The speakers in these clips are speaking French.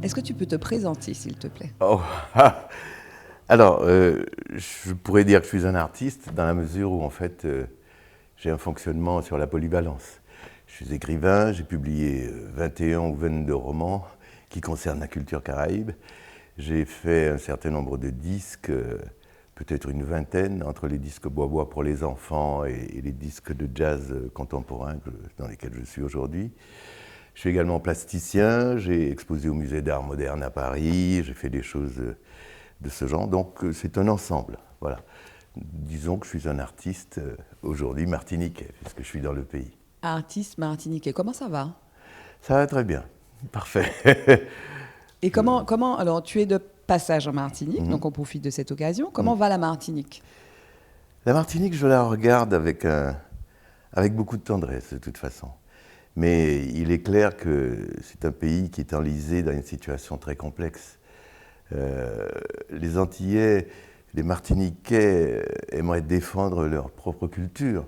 Est-ce que tu peux te présenter, s'il te plaît? Oh, ah. Alors, je pourrais dire que je suis un artiste dans la mesure où, en fait, j'ai un fonctionnement sur la polyvalence. Je suis écrivain, j'ai publié 21 ou 22 romans qui concernent la culture caraïbe. J'ai fait un certain nombre de disques, peut-être une vingtaine, entre les disques bois-bois pour les enfants et les disques de jazz contemporain dans lesquels je suis aujourd'hui. Je suis également plasticien, j'ai exposé au musée d'art moderne à Paris, j'ai fait des choses de ce genre, donc c'est un ensemble. Voilà. Disons que je suis un artiste aujourd'hui martiniquais, puisque je suis dans le pays. Artiste martiniquais, comment ça va? Ça va très bien, parfait. Et alors tu es de passage en Martinique, Mhm. donc on profite de cette occasion. Mhm. Comment va la Martinique? La Martinique, je la regarde avec beaucoup de tendresse, de toute façon. Mais il est clair que c'est un pays qui est enlisé dans une situation très complexe. Les Antillais, les Martiniquais aimeraient défendre leur propre culture,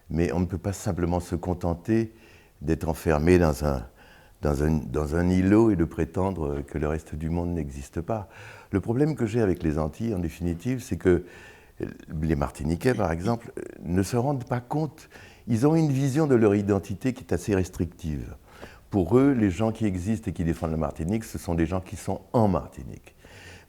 mais on ne peut pas simplement se contenter d'être enfermé dans un îlot et de prétendre que le reste du monde n'existe pas. Le problème que j'ai avec les Antilles, en définitive, c'est que les Martiniquais, par exemple, ne se rendent pas compte. Ils ont une vision de leur identité qui est assez restrictive. Pour eux, les gens qui existent et qui défendent la Martinique, ce sont des gens qui sont en Martinique.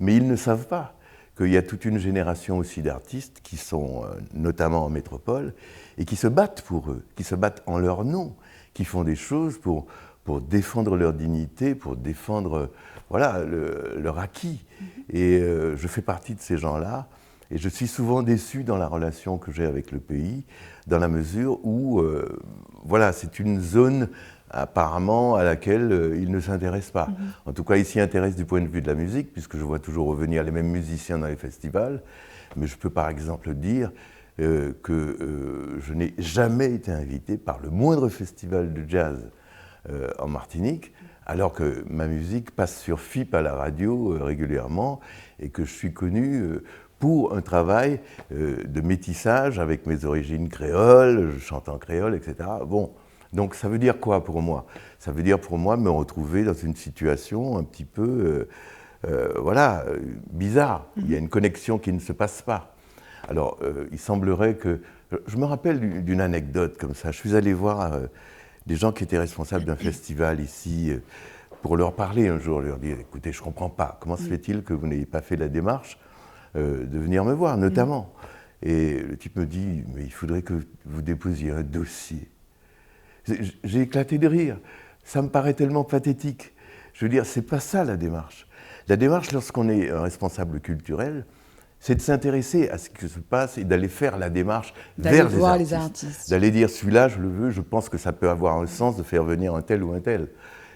Mais ils ne savent pas qu'il y a toute une génération aussi d'artistes qui sont notamment en métropole et qui se battent pour eux, qui se battent en leur nom, qui font des choses pour défendre leur dignité, pour défendre voilà, leur acquis. Et je fais partie de ces gens-là. Et je suis souvent déçu dans la relation que j'ai avec le pays, dans la mesure où voilà, c'est une zone apparemment à laquelle il ne s'intéresse pas. En tout cas, il s'y intéresse du point de vue de la musique, puisque je vois toujours revenir les mêmes musiciens dans les festivals. Mais je peux par exemple dire que je n'ai jamais été invité par le moindre festival de jazz en Martinique, alors que ma musique passe sur FIP à la radio régulièrement et que je suis connu pour un travail de métissage avec mes origines créoles, je chante en créole, etc. Bon, donc ça veut dire quoi pour moi? Ça veut dire pour moi me retrouver dans une situation un petit peu voilà, bizarre. Il y a une connexion qui ne se passe pas. Alors, il semblerait que... Je me rappelle d'une anecdote comme ça. Je suis allé voir des gens qui étaient responsables d'un festival ici pour leur parler un jour, leur dire, écoutez, je ne comprends pas, comment se fait-il que vous n'ayez pas fait la démarche de venir me voir, notamment. Et le type me dit, mais il faudrait que vous déposiez un dossier. J'ai éclaté de rire. Ça me paraît tellement pathétique. Je veux dire, c'est pas ça la démarche. La démarche, lorsqu'on est un responsable culturel, c'est de s'intéresser à ce qui se passe et d'aller faire la démarche D'aller vers voir les les artistes. artistes. D'aller dire, celui-là, je le veux, je pense que ça peut avoir un sens de faire venir un tel ou un tel.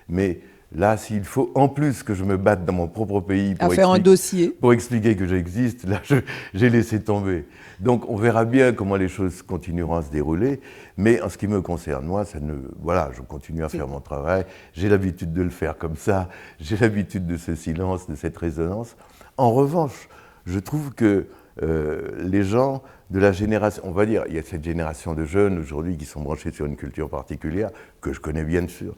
Mais là, s'il faut en plus que je me batte dans mon propre pays À faire un dossier. pour expliquer que j'existe, là, j'ai laissé tomber. Donc, on verra bien comment les choses continueront à se dérouler. Mais en ce qui me concerne, moi, voilà, je continue à faire mon travail. J'ai l'habitude de le faire comme ça. J'ai l'habitude de ce silence, de cette résonance. En revanche, je trouve que les gens de la génération, on va dire, il y a cette génération de jeunes aujourd'hui qui sont branchés sur une culture particulière, que je connais bien sûr,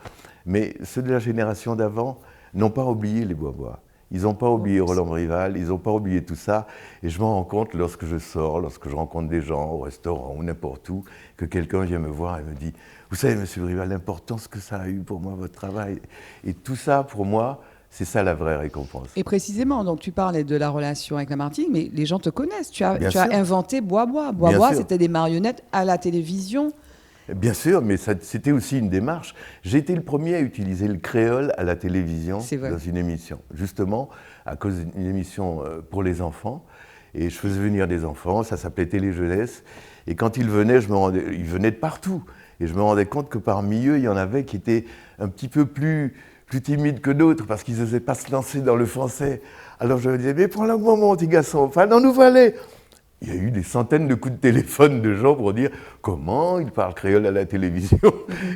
mais ceux de la génération d'avant n'ont pas oublié les bois-bois. Ils n'ont pas oublié Roland Rival, ils n'ont pas oublié tout ça, et je m'en rends compte lorsque je sors, lorsque je rencontre des gens au restaurant ou n'importe où, que quelqu'un vient me voir et me dit « Vous savez, monsieur Rival, l'importance que ça a eu pour moi, votre travail. » Et tout ça, pour moi, c'est ça la vraie récompense. Et précisément, donc tu parlais de la relation avec la Martinique, mais les gens te connaissent. Tu as sûr. inventé Bois-Bois. Bien Bois-Bois, sûr. c'était des marionnettes à la télévision. Bien sûr, mais c'était aussi une démarche. J'ai été le premier à utiliser le créole à la télévision dans une émission, justement à cause d'une émission pour les enfants. Et je faisais venir des enfants, ça s'appelait Télé-Jeunesse. Et quand ils venaient, ils venaient de partout. Et je me rendais compte que parmi eux, il y en avait qui étaient un petit peu plus timides que d'autres parce qu'ils n'osaient pas se lancer dans le français. Alors je me disais, mais prends-le un moment, petit garçon, enfin, non, nous voilà. Il y a eu des centaines de coups de téléphone de gens pour dire comment ils parlent créole à la télévision.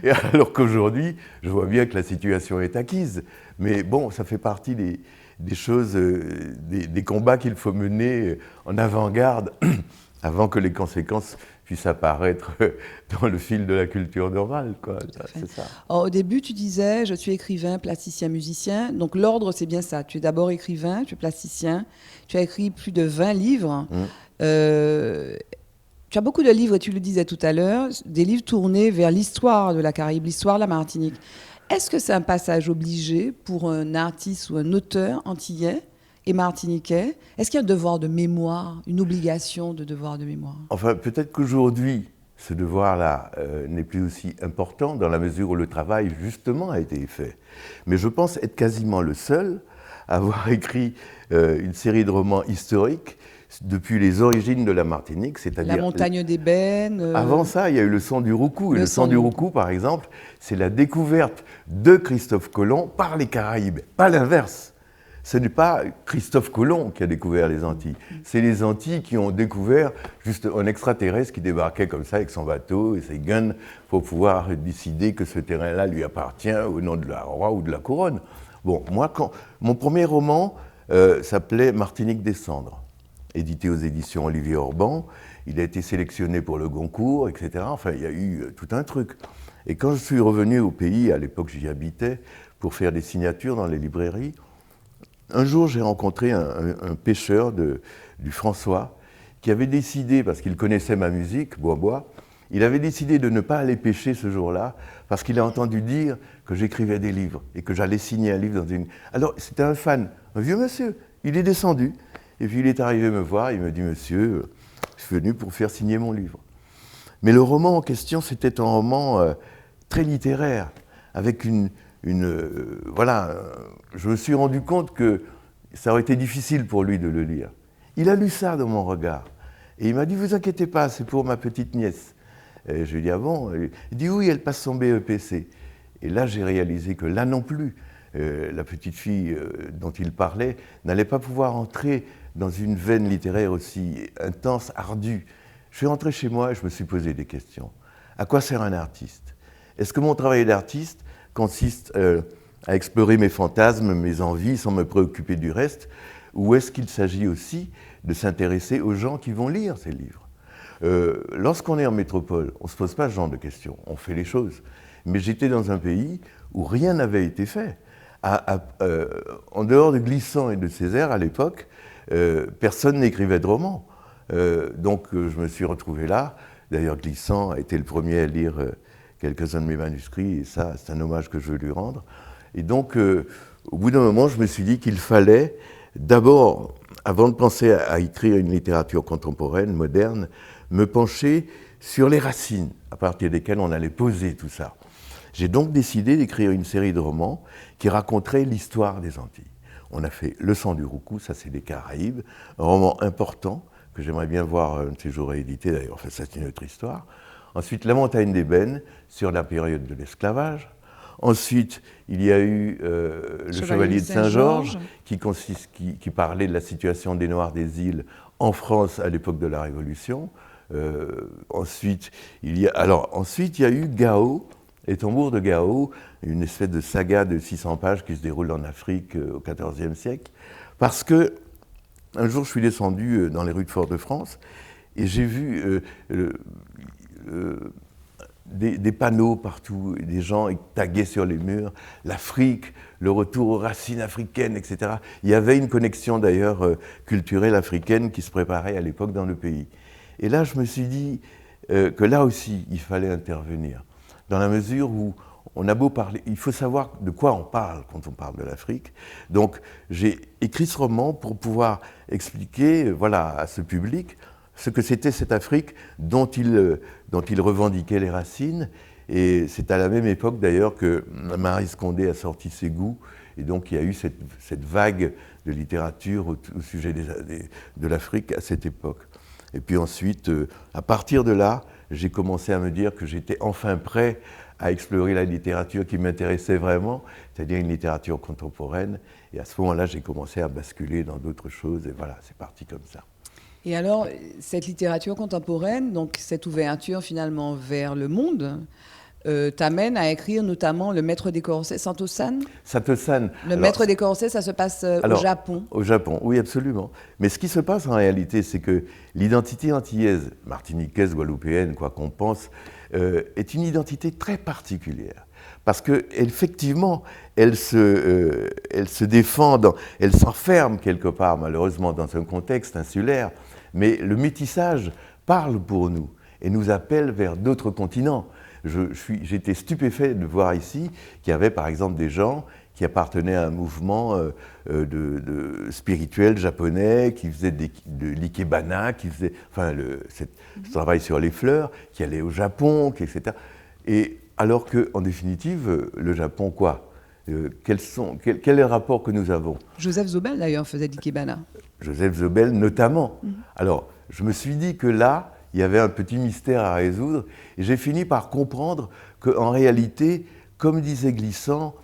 Et alors qu'aujourd'hui, je vois bien que la situation est acquise. Mais bon, ça fait partie des choses, des combats qu'il faut mener en avant-garde avant que les conséquences puissent apparaître dans le fil de la culture normale, quoi. C'est ça. Alors, au début, tu disais, je suis écrivain, plasticien, musicien. Donc l'ordre, c'est bien ça. Tu es d'abord écrivain, tu es plasticien. Tu as écrit plus de 20 livres. Tu as beaucoup de livres, et tu le disais tout à l'heure, des livres tournés vers l'histoire de la Caraïbe, l'histoire de la Martinique. Est-ce que c'est un passage obligé pour un artiste ou un auteur antillais et martiniquais? Est-ce qu'il y a un devoir de mémoire, une obligation de devoir de mémoire? Enfin, peut-être qu'aujourd'hui, ce devoir-là n'est plus aussi important dans la mesure où le travail, justement, a été fait. Mais je pense être quasiment le seul à avoir écrit une série de romans historiques depuis les origines de la Martinique, c'est-à-dire... La montagne d'ébène... Avant ça, il y a eu le sang du Roucou. Et le sang du Roucou, par exemple, c'est la découverte de Christophe Colomb par les Caraïbes, pas l'inverse. Ce n'est pas Christophe Colomb qui a découvert les Antilles, c'est les Antilles qui ont découvert juste un extraterrestre qui débarquait comme ça avec son bateau et ses guns pour pouvoir décider que ce terrain-là lui appartient au nom de la roi ou de la couronne. Bon, moi, mon premier roman s'appelait Martinique des cendres, édité aux éditions Olivier Orban. Il a été sélectionné pour le Goncourt, etc. Enfin, il y a eu tout un truc. Et quand je suis revenu au pays, à l'époque j'y habitais, pour faire des signatures dans les librairies, un jour j'ai rencontré un pêcheur du François qui avait décidé, parce qu'il connaissait ma musique, Bois, il avait décidé de ne pas aller pêcher ce jour-là, parce qu'il a entendu dire que j'écrivais des livres et que j'allais signer un livre dans une... Alors c'était un fan, un vieux monsieur, il est descendu. Et puis il est arrivé me voir, il me dit « Monsieur, je suis venu pour faire signer mon livre ». Mais le roman en question, c'était un roman très littéraire, avec voilà, je me suis rendu compte que ça aurait été difficile pour lui de le lire. Il a lu ça dans mon regard. Et il m'a dit « Vous inquiétez pas, c'est pour ma petite nièce ». Et je lui ai dit « Ah bon ?» Il dit « Oui, elle passe son BEPC ». Et là, j'ai réalisé que là non plus, la petite fille dont il parlait n'allait pas pouvoir entrer dans une veine littéraire aussi intense, ardue. Je suis rentré chez moi et je me suis posé des questions. À quoi sert un artiste? Est-ce que mon travail d'artiste consiste à explorer mes fantasmes, mes envies, sans me préoccuper du reste? Ou est-ce qu'il s'agit aussi de s'intéresser aux gens qui vont lire ces livres? Lorsqu'on est en métropole, on ne se pose pas ce genre de questions, on fait les choses. Mais j'étais dans un pays où rien n'avait été fait. En dehors de Glissant et de Césaire, à l'époque, personne n'écrivait de romans. Donc je me suis retrouvé là. D'ailleurs, Glissant a été le premier à lire quelques-uns de mes manuscrits, et ça, c'est un hommage que je veux lui rendre. Et donc, au bout d'un moment, je me suis dit qu'il fallait d'abord, avant de penser à écrire une littérature contemporaine, moderne, me pencher sur les racines à partir desquelles on allait poser tout ça. J'ai donc décidé d'écrire une série de romans qui raconteraient l'histoire des Antilles. On a fait Le sang du Roucou, ça c'est des Caraïbes, un roman important que j'aimerais bien voir un de ces jours réédité d'ailleurs, enfin ça c'est une autre histoire. Ensuite, La montagne d'ébène sur la période de l'esclavage. Ensuite, il y a eu Le Chevalier de Saint-Georges qui parlait de la situation des Noirs des îles en France à l'époque de la Révolution. Ensuite, il y a eu Gao, Les tambours de Gao, une espèce de saga de 600 pages qui se déroule en Afrique au XIVe siècle. Parce que un jour, je suis descendu dans les rues de Fort-de-France et j'ai vu des panneaux partout, des gens tagués sur les murs, l'Afrique, le retour aux racines africaines, etc. Il y avait une connexion d'ailleurs culturelle africaine qui se préparait à l'époque dans le pays. Et là, je me suis dit que là aussi, il fallait intervenir, dans la mesure où on a beau parler, il faut savoir de quoi on parle quand on parle de l'Afrique. Donc, j'ai écrit ce roman pour pouvoir expliquer, voilà, à ce public ce que c'était cette Afrique dont il revendiquait les racines. Et c'est à la même époque d'ailleurs que Maryse Condé a sorti Ses goûts. Et donc il y a eu cette vague de littérature au sujet de l'Afrique à cette époque. Et puis ensuite, à partir de là, j'ai commencé à me dire que j'étais enfin prêt à explorer la littérature qui m'intéressait vraiment, c'est-à-dire une littérature contemporaine. Et à ce moment-là, j'ai commencé à basculer dans d'autres choses. Et voilà, c'est parti comme ça. Et alors, cette littérature contemporaine, donc cette ouverture finalement vers le monde, t'amène à écrire notamment Le Maître des Corsets, Santo-san. Sato-san. Le Maître des Corsets, ça se passe au Japon. Au Japon, oui, absolument. Mais ce qui se passe en réalité, c'est que l'identité antillaise, martiniquaise, guadeloupéenne, quoi qu'on pense, est une identité très particulière. Parce qu'effectivement, elle se défend, elle s'enferme quelque part, malheureusement, dans un contexte insulaire, mais le métissage parle pour nous et nous appelle vers d'autres continents. J'étais stupéfait de voir ici qu'il y avait par exemple des gens qui appartenaient à un mouvement spirituel japonais, qui faisaient de l'ikebana, qui faisaient ce travail sur les fleurs, qui allaient au Japon, etc. Et alors qu'en définitive, le Japon, quoi quel est le rapport que nous avons? Joseph Zobel, d'ailleurs, faisait de l'ikebana. Joseph Zobel, notamment. Alors, je me suis dit que là, il y avait un petit mystère à résoudre, et j'ai fini par comprendre qu'en réalité, comme disait Glissant,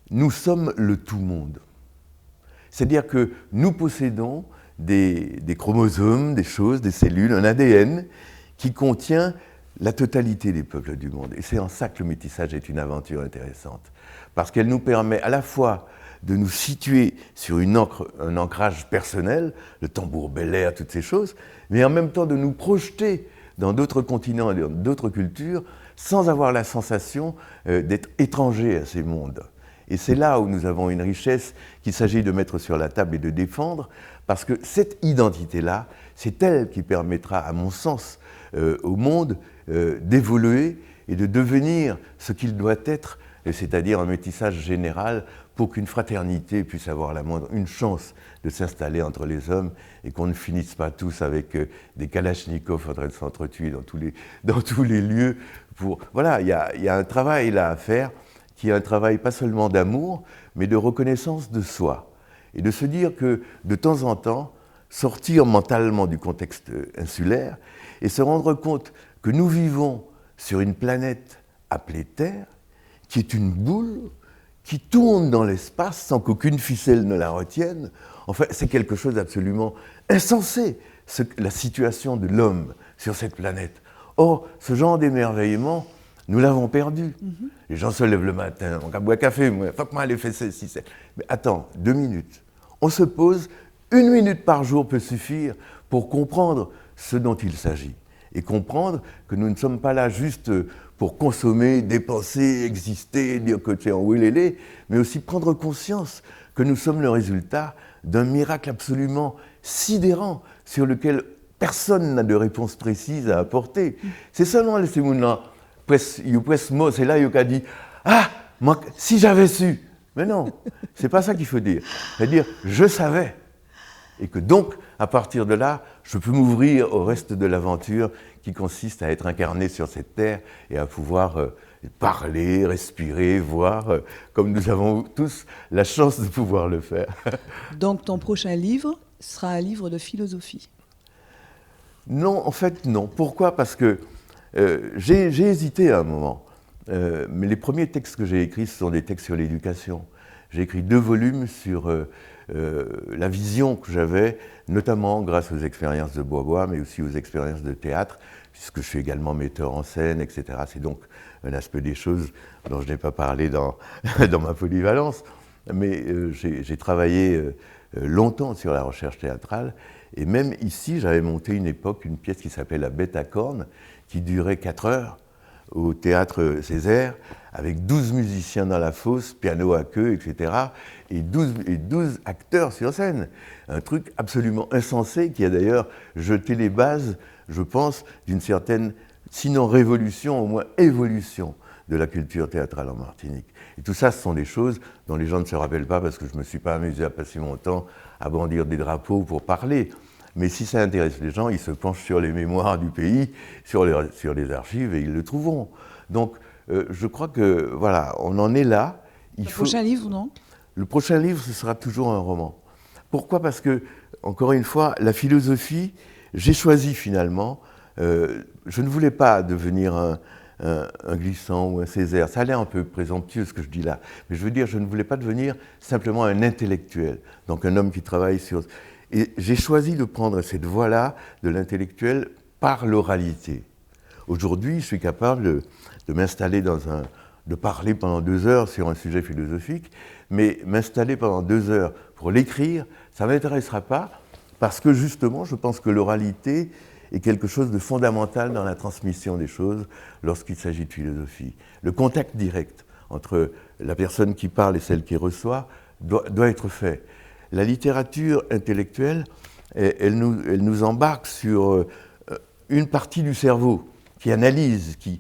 nous sommes le tout-monde. C'est-à-dire que nous possédons des chromosomes, des choses, des cellules, un ADN qui contient la totalité des peuples du monde. Et c'est en ça que le métissage est une aventure intéressante. Parce qu'elle nous permet à la fois de nous situer sur un ancrage personnel, le tambour bel-air, toutes ces choses, mais en même temps de nous projeter dans d'autres continents et dans d'autres cultures sans avoir la sensation d'être étrangers à ces mondes. Et c'est là où nous avons une richesse qu'il s'agit de mettre sur la table et de défendre, parce que cette identité-là, c'est elle qui permettra, à mon sens, au monde d'évoluer et de devenir ce qu'il doit être, c'est-à-dire un métissage général pour qu'une fraternité puisse avoir une chance de s'installer entre les hommes et qu'on ne finisse pas tous avec des kalachnikovs en train de s'entretuer dans tous les lieux. Voilà, il y a un travail là à faire qui est un travail pas seulement d'amour, mais de reconnaissance de soi. Et de se dire que, de temps en temps, sortir mentalement du contexte insulaire et se rendre compte que nous vivons sur une planète appelée Terre, qui est une boule qui tourne dans l'espace sans qu'aucune ficelle ne la retienne. Enfin, c'est quelque chose d'absolument insensé, la situation de l'homme sur cette planète. Or, ce genre d'émerveillement, nous l'avons perdu. Les gens se lèvent le matin, on boit café, moi, faut que moi aller faire ceci. Mais attends, 2 minutes. On se pose, 1 minute par jour peut suffire pour comprendre ce dont il s'agit. Et comprendre que nous ne sommes pas là juste pour consommer, dépenser, exister, dire que c'est en ouélélé, mais aussi prendre conscience que nous sommes le résultat d'un miracle absolument sidérant sur lequel personne n'a de réponse précise à apporter. C'est seulement ces mots-là, c'est là qu'il a dit « Ah, moi, si j'avais su !» Mais non, c'est pas ça qu'il faut dire. C'est-à-dire « Je savais !» Et que donc, à partir de là, je peux m'ouvrir au reste de l'aventure qui consiste à être incarné sur cette terre et à pouvoir parler, respirer, voir, comme nous avons tous la chance de pouvoir le faire. Donc ton prochain livre sera un livre de philosophie? Non, en fait, non. Pourquoi? Parce que j'ai hésité à un moment. Mais les premiers textes que j'ai écrits, ce sont des textes sur l'éducation. J'ai écrit 2 volumes sur la vision que j'avais, notamment grâce aux expériences de Bois-Bois, mais aussi aux expériences de théâtre, puisque je suis également metteur en scène, etc. C'est donc un aspect des choses dont je n'ai pas parlé dans ma polyvalence. Mais j'ai travaillé longtemps sur la recherche théâtrale, et même ici, j'avais monté une pièce qui s'appelait La Bête à cornes, qui durait 4 heures, au théâtre Césaire, avec 12 musiciens dans la fosse, piano à queue, etc., et 12 acteurs sur scène. Un truc absolument insensé qui a d'ailleurs jeté les bases, je pense, d'une certaine, sinon révolution, au moins évolution de la culture théâtrale en Martinique. Et tout ça, ce sont des choses dont les gens ne se rappellent pas parce que je ne me suis pas amusé à passer mon temps à brandir des drapeaux pour parler. Mais si ça intéresse les gens, ils se penchent sur les mémoires du pays, sur les archives, et ils le trouveront. Donc, je crois que, voilà, on en est là. Prochain livre, non? Le prochain livre, ce sera toujours un roman. Pourquoi? Parce que, encore une fois, la philosophie, j'ai choisi finalement, je ne voulais pas devenir un Glissant ou un Césaire. Ça a l'air un peu présomptueux ce que je dis là. Mais je veux dire, je ne voulais pas devenir simplement un intellectuel, donc un homme qui travaille sur... Et j'ai choisi de prendre cette voie-là de l'intellectuel par l'oralité. Aujourd'hui, je suis capable de m'installer de parler pendant 2 heures sur un sujet philosophique, mais m'installer pendant 2 heures pour l'écrire, ça ne m'intéressera pas, parce que justement, je pense que l'oralité est quelque chose de fondamental dans la transmission des choses lorsqu'il s'agit de philosophie. Le contact direct entre la personne qui parle et celle qui reçoit doit être fait. La littérature intellectuelle, elle nous embarque sur une partie du cerveau qui analyse, qui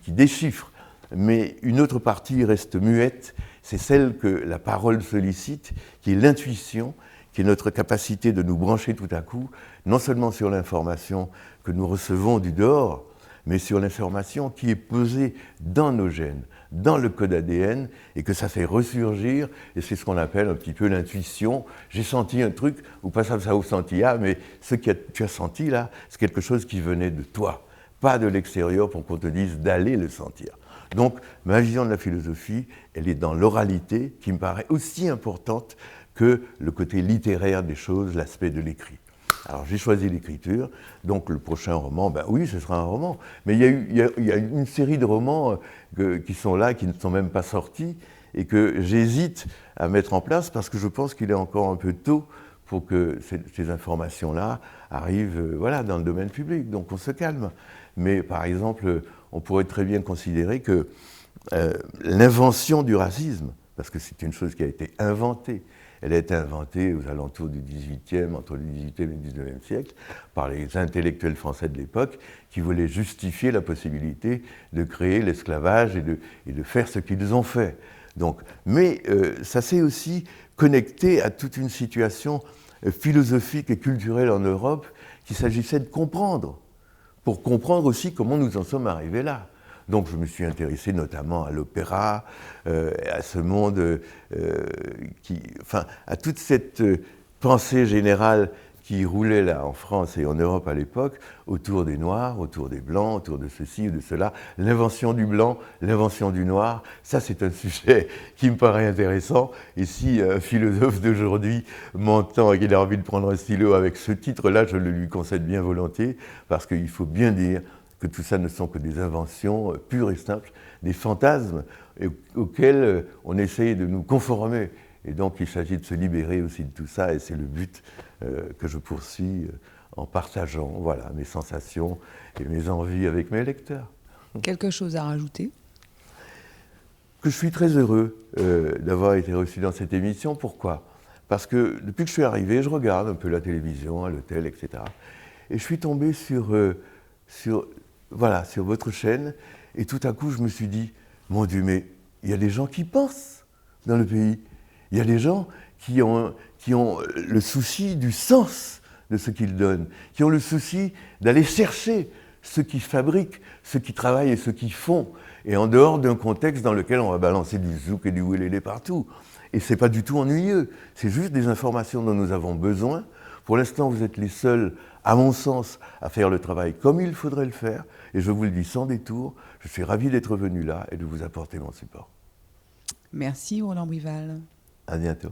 déchiffre, mais une autre partie reste muette, c'est celle que la parole sollicite, qui est l'intuition, qui est notre capacité de nous brancher tout à coup, non seulement sur l'information que nous recevons du dehors, mais sur l'information qui est posée dans nos gènes, dans le code ADN, et que ça fait ressurgir, et c'est ce qu'on appelle un petit peu l'intuition. J'ai senti un truc, ou pas ça au sentilla, mais ce que tu as senti là, c'est quelque chose qui venait de toi, pas de l'extérieur pour qu'on te dise d'aller le sentir. Donc, ma vision de la philosophie, elle est dans l'oralité, qui me paraît aussi importante que le côté littéraire des choses, l'aspect de l'écrit. Alors j'ai choisi l'écriture, donc le prochain roman, ben oui, ce sera un roman. Mais il y a une série de romans qui sont là, qui ne sont même pas sortis, et que j'hésite à mettre en place parce que je pense qu'il est encore un peu tôt pour que ces informations-là arrivent dans le domaine public. Donc on se calme. Mais par exemple, on pourrait très bien considérer que l'invention du racisme, parce que c'est une chose qui a été inventée, elle a été inventée aux alentours du XVIIIe, entre le XVIIIe et le XIXe siècle, par les intellectuels français de l'époque, qui voulaient justifier la possibilité de créer l'esclavage et de faire ce qu'ils ont fait. Donc, mais ça s'est aussi connecté à toute une situation philosophique et culturelle en Europe qu'il s'agissait de comprendre, pour comprendre aussi comment nous en sommes arrivés là. Donc je me suis intéressé notamment à l'opéra, à ce monde, à toute cette pensée générale qui roulait là en France et en Europe à l'époque, autour des Noirs, autour des Blancs, autour de ceci ou de cela. L'invention du blanc, l'invention du noir, ça c'est un sujet qui me paraît intéressant. Et si un philosophe d'aujourd'hui m'entend et qu'il a envie de prendre un stylo avec ce titre-là, je le lui concède bien volontiers, parce qu'il faut bien dire que tout ça ne sont que des inventions pures et simples, des fantasmes auxquels on essaye de nous conformer. Et donc il s'agit de se libérer aussi de tout ça, et c'est le but que je poursuis en partageant mes sensations et mes envies avec mes lecteurs. Quelque chose à rajouter ? Que je suis très heureux d'avoir été reçu dans cette émission. Pourquoi ? Parce que depuis que je suis arrivé, je regarde un peu la télévision, à l'hôtel, etc. Et je suis tombé sur votre chaîne, et tout à coup je me suis dit, mon Dieu, mais il y a des gens qui pensent dans le pays. Il y a des gens qui ont le souci du sens de ce qu'ils donnent, qui ont le souci d'aller chercher ceux qui fabriquent, ceux qui travaillent et ceux qui font, et en dehors d'un contexte dans lequel on va balancer du zouk et du ukulélé partout. Et c'est pas du tout ennuyeux, c'est juste des informations dont nous avons besoin. Pour l'instant, vous êtes les seuls, à mon sens, à faire le travail comme il faudrait le faire, et je vous le dis sans détour, je suis ravi d'être venu là et de vous apporter mon support. Merci Roland Brival. À bientôt.